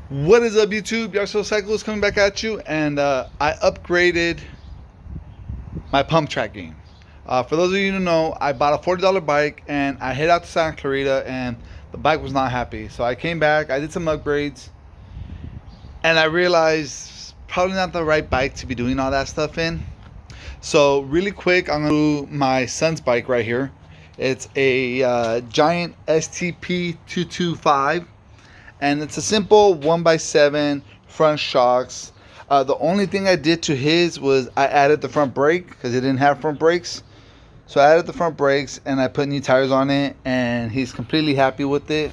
What is up, YouTube? Yarso Cycles coming back at you, and I upgraded my pump track game. For those of you who know, I bought a $40 bike and I headed out to Santa Clarita, and the bike was not happy. So I came back, I did some upgrades, and I realized probably not the right bike to be doing all that stuff in. So really quick, I'm gonna do my son's bike right here. It's a Giant STP 225. And it's a simple 1x7 front shocks. The only thing I did to his was I added the front brake because it didn't have front brakes. So I added the front brakes and I put new tires on it, and he's completely happy with it.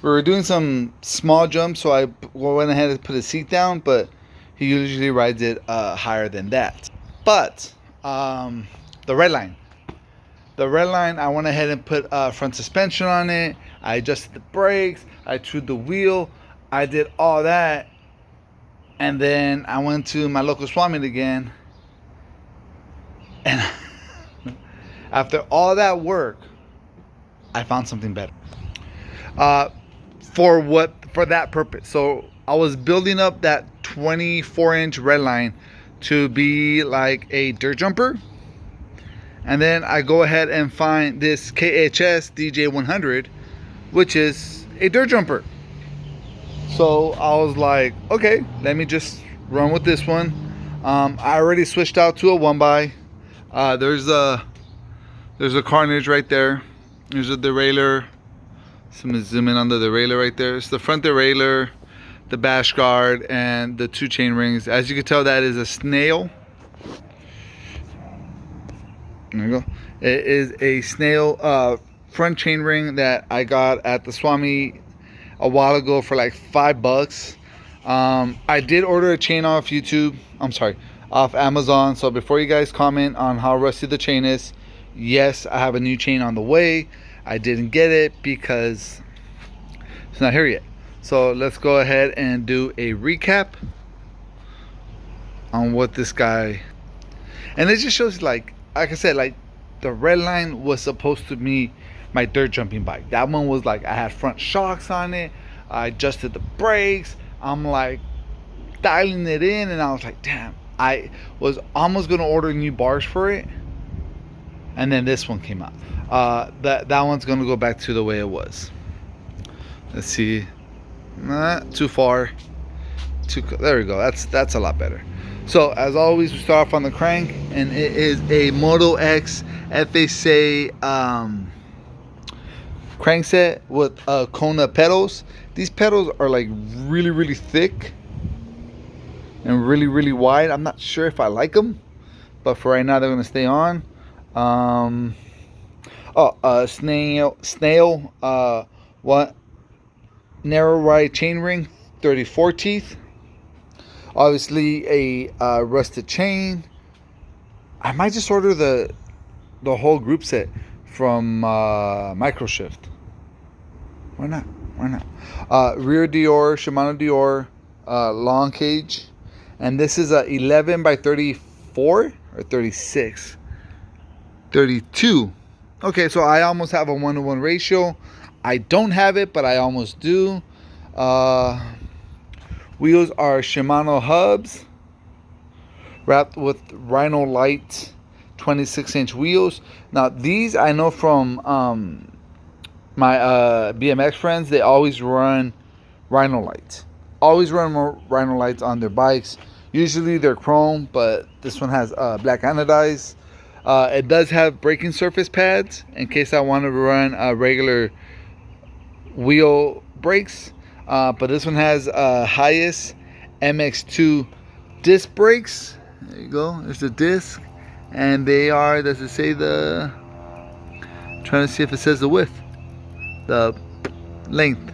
We were doing some small jumps, so I went ahead and put his seat down, but he usually rides it higher than that. But the Redline. The Redline, I went ahead and put front suspension on it. I adjusted the brakes. I trued the wheel. I did all that. And then I went to my local swap meet again. And after all that work, I found something better. For that purpose. So I was building up that 24-inch Redline to be like a dirt jumper. And then I go ahead and find this KHS DJ100, which is a dirt jumper. So I was like, okay, let me just run with this one. I already switched out to a 1x. There's a carnage right there. There's a derailleur. So I'm gonna zoom in on the derailleur right there. It's the front derailleur, the bash guard, and the 2 chain rings. As you can tell, that is a snail. There you go. It is a snail front chain ring that I got at the Swami a while ago for like $5. I did order a chain off off Amazon. So before you guys comment on how rusty the chain is, yes, I have a new chain on the way. I didn't get it because it's not here yet. So let's go ahead and do a recap on what this guy, and it just shows like I said, like the Redline was supposed to be my dirt jumping bike. That one was like I had front shocks on it. I adjusted the brakes. I'm like dialing it in, and I was like, damn, I was almost gonna order new bars for it. And then this one came out. That one's gonna go back to the way it was. Let's see. Not too far. There we go. That's a lot better. So as always, we start off on the crank, and it is a Moto X FSA crankset with Kona pedals. These pedals are like really thick and really wide. I'm not sure if I like them, but for right now they're gonna stay on. Snail what narrow ride chain ring, 34 teeth. Obviously a rusted chain. I might just order the whole group set from Microshift. Why not? Rear Dior, Shimano Dior, long cage, and this is a 11 by 34 or 36, 32. Okay, so I almost have a 1-to-1 ratio. I don't have it, but I almost do. Wheels are Shimano hubs wrapped with Rhino Light 26-inch wheels. Now these I know from my BMX friends. They always run Rhino Lights. Always run more Rhino Lights on their bikes. Usually they're chrome, but this one has black anodized. It does have braking surface pads in case I want to run regular wheel brakes. But this one has highest MX2 disc brakes. There you go. There's the disc, and they are. Does it say the? Trying to see if it says the width, the length.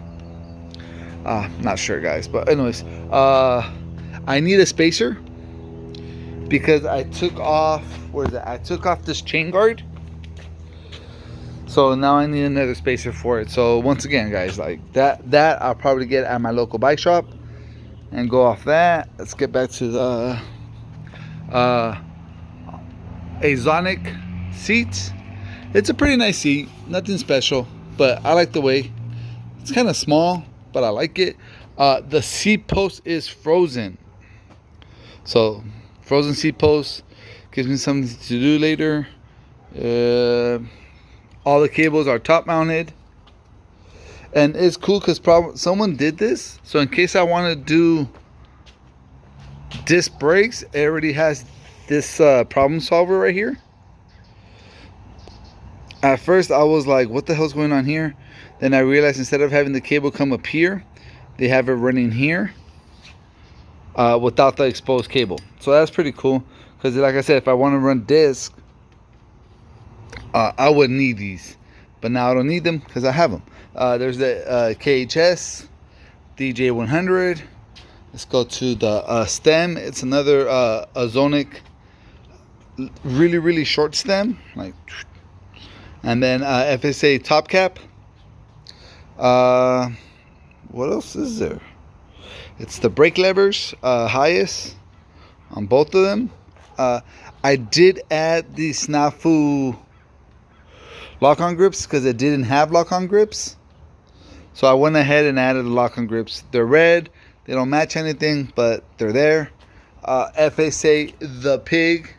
Not sure, guys. But anyways, I need a spacer because I took off. Where is it? I took off this chain guard. So now I need another spacer for it. So once again, guys, like that I'll probably get at my local bike shop and go off that. Let's get back to the Azonic seats. It's a pretty nice seat, nothing special, but I like the way it's kind of small, but I like it. The seat post is frozen. So, frozen seat post gives me something to do later. All the cables are top mounted. And it's cool because someone did this. So in case I want to do disc brakes, it already has this problem solver right here. At first I was like, what the hell's going on here? Then I realized instead of having the cable come up here, they have it running here without the exposed cable. So that's pretty cool. Because like I said, if I want to run disc, I would need these. But now I don't need them because I have them. There's the KHS DJ100. Let's go to the stem. It's another ozonic, really short stem, like. And then FSA top cap. What else is there? It's the brake levers, highest on both of them. I did add the snafu lock-on grips because it didn't have lock-on grips. So I went ahead and added the lock-on grips. They're red. They don't match anything, but they're there. FSA the pig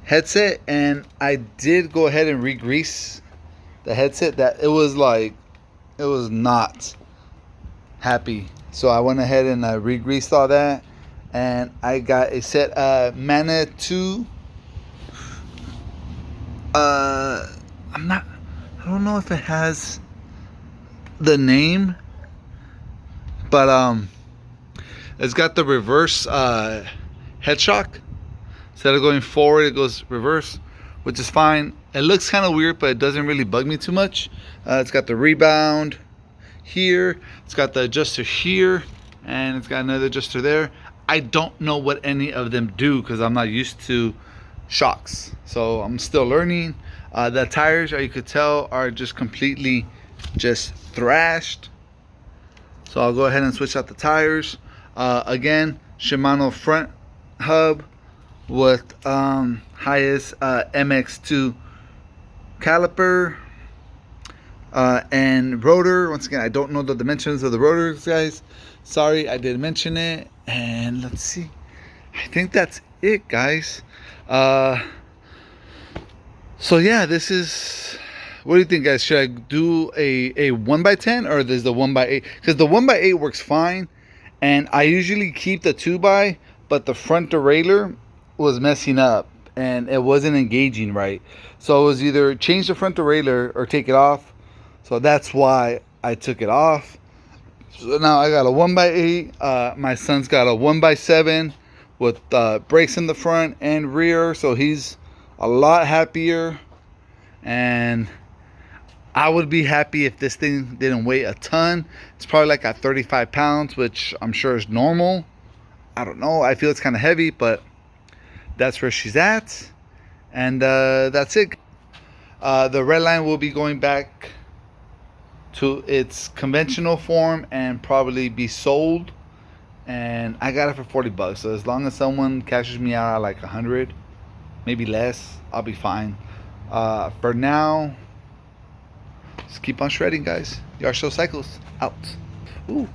headset, and I did go ahead and re-grease the headset. That it was not happy. So I went ahead and re-greased all that, and I got a set Mana 2. I don't know if it has the name, but it's got the reverse head shock. Instead of going forward, it goes reverse, which is fine. It looks kind of weird, but it doesn't really bug me too much. It's got the rebound here, it's got the adjuster here, and it's got another adjuster there. I don't know what any of them do because I'm not used to shocks, so I'm still learning. The tires, you could tell, are just completely thrashed. So I'll go ahead and switch out the tires. Again, Shimano front hub with highest MX2 caliper and rotor. Once again, I don't know the dimensions of the rotors, guys. Sorry, I did mention it. And let's see, I think that's it, guys. So yeah, this is, what do you think, guys? Should I do a 1x10 or there's the 1x8? Because the 1x8 works fine, and I usually keep the 2x, but the front derailleur was messing up and it wasn't engaging right. So it was either change the front derailleur or take it off. So that's why I took it off. So now I got a 1x8. My son's got a 1x7 with brakes in the front and rear, so he's a lot happier. And I would be happy if this thing didn't weigh a ton. It's probably like at 35 pounds, which I'm sure is normal. I don't know, I feel it's kind of heavy, but that's where she's at. And that's it. The red line will be going back to its conventional form and probably be sold. And I got it for 40 bucks. So as long as someone cashes me out at like 100, maybe less, I'll be fine. For now, just keep on shredding, guys. Yard Show Cycles out. Ooh.